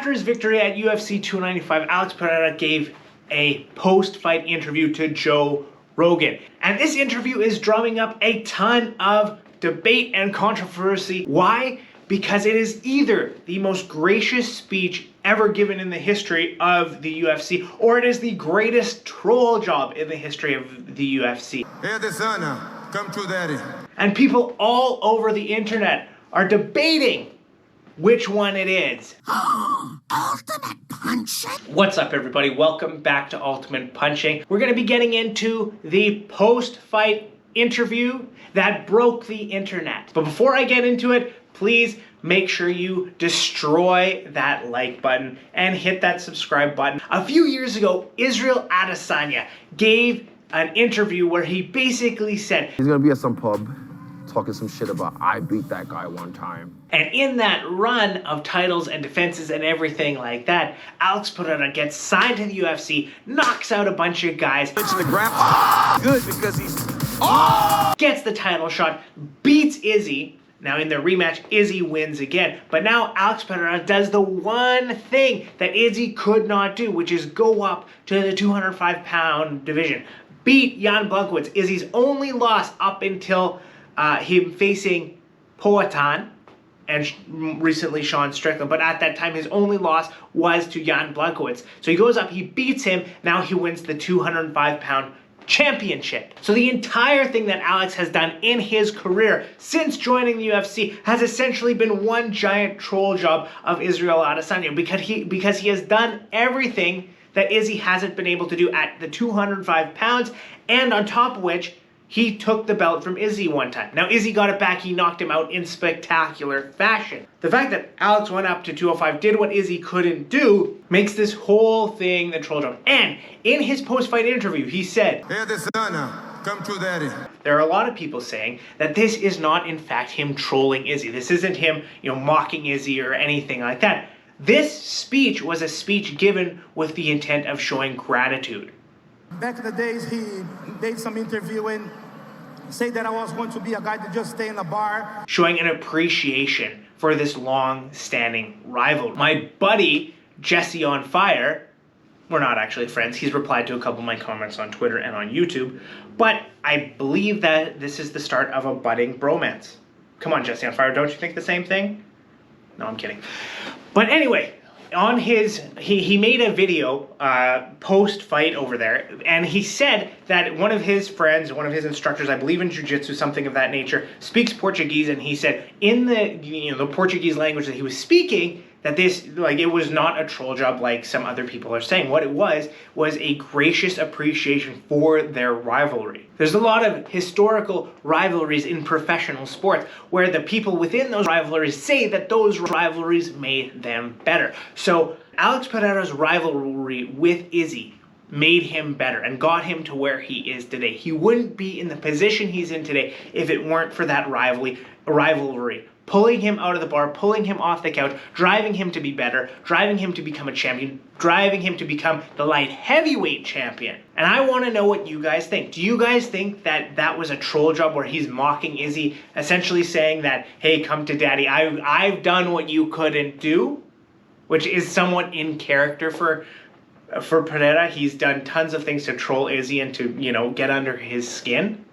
After his victory at UFC 295, Alex Periera gave a post-fight interview to Joe Rogan. And this interview is drumming up a ton of debate and controversy. Why? Because it is either the most gracious speech ever given in the history of the UFC, or it is the greatest troll job in the history of the UFC. Hey Adesanya, come true daddy. And people all over the internet are debating which one it is. Ultimate Punching? What's up, everybody? Welcome back to Ultimate Punching. We're going to be getting into the post-fight interview that broke the internet. But before I get into it, please make sure you destroy that like button and hit that subscribe button. A few years ago, Israel Adesanya gave an interview where he basically said he's gonna be at some pub talking some shit about I beat that guy one time. And in that run of titles and defenses and everything like that, Alex Periera gets signed to the UFC, knocks out a bunch of guys, Good because he's gets the title shot, beats Izzy. Now in the rematch, Izzy wins again. But now Alex Periera does the one thing that Izzy could not do, which is go up to the 205-pound division. Beat Jan Blachowicz, Izzy's only loss up until him facing Poatan and recently Sean Strickland. But at that time, his only loss was to Jan Blachowicz. So he goes up, he beats him, now he wins the 205-pound championship. So the entire thing that Alex has done in his career since joining the UFC has essentially been one giant troll job of Israel Adesanya, because he has done everything that Izzy hasn't been able to do at the 205 pounds, and on top of which, he took the belt from Izzy one time. Now, Izzy got it back. He knocked him out in spectacular fashion. The fact that Alex went up to 205, did what Izzy couldn't do, makes this whole thing the troll job. And in his post-fight interview, he said, Hey Adesanya, come true daddy. there are a lot of people saying that this is not, in fact, him trolling Izzy. This isn't him, mocking Izzy or anything like that. This speech was a speech given with the intent of showing gratitude. Back in the days, he did some interviewing, say that I was going to be a guy to just stay in the bar. Showing an appreciation for this long-standing rivalry. My buddy, Jesse on Fire, we're not actually friends. He's replied to a couple of my comments on Twitter and on YouTube, but I believe that this is the start of a budding bromance. Come on, Jesse on Fire, don't you think the same thing? No, I'm kidding. But anyway, on his, he made a video post-fight over there, and he said that one of his friends, one of his instructors, I believe in jiu-jitsu, something of that nature, speaks Portuguese, and he said in the the Portuguese language that he was speaking, that this, it was not a troll job like some other people are saying. What it was a gracious appreciation for their rivalry. There's a lot of historical rivalries in professional sports where the people within those rivalries say that those rivalries made them better. So Alex Periera's rivalry with Izzy made him better and got him to where he is today. He wouldn't be in the position he's in today if it weren't for that rivalry. Pulling him out of the bar, pulling him off the couch, driving him to be better, driving him to become a champion, driving him to become the light heavyweight champion. And I want to know what you guys think. Do you guys think that that was a troll job where he's mocking Izzy, essentially saying that, hey, come to daddy, I've done what you couldn't do? Which is somewhat in character for Periera. He's done tons of things to troll Izzy and to, get under his skin.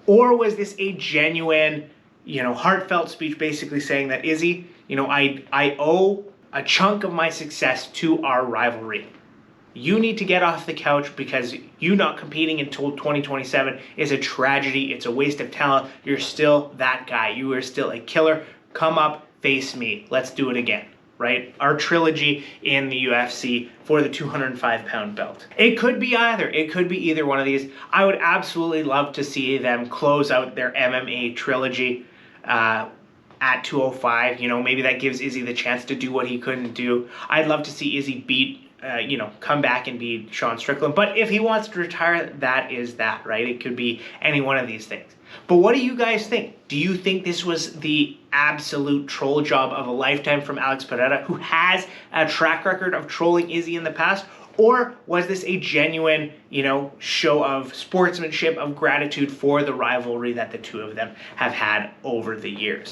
Or was this a genuine, heartfelt speech basically saying that, Izzy, I owe a chunk of my success to our rivalry. You need to get off the couch because you not competing until 2027 is a tragedy. It's a waste of talent. You're still that guy. You are still a killer. Come up, face me. Let's do it again. Right? Our trilogy in the UFC for the 205-pound belt. It could be either. It could be either one of these. I would absolutely love to see them close out their MMA trilogy at 205. Maybe that gives Izzy the chance to do what he couldn't do. I'd love to see Izzy beat, come back and beat Sean Strickland. But if he wants to retire, that is that, right? It could be any one of these things. But what do you guys think? Do you think this was the absolute troll job of a lifetime from Alex Periera, who has a track record of trolling Izzy in the past? Or was this a genuine, show of sportsmanship, of gratitude for the rivalry that the two of them have had over the years?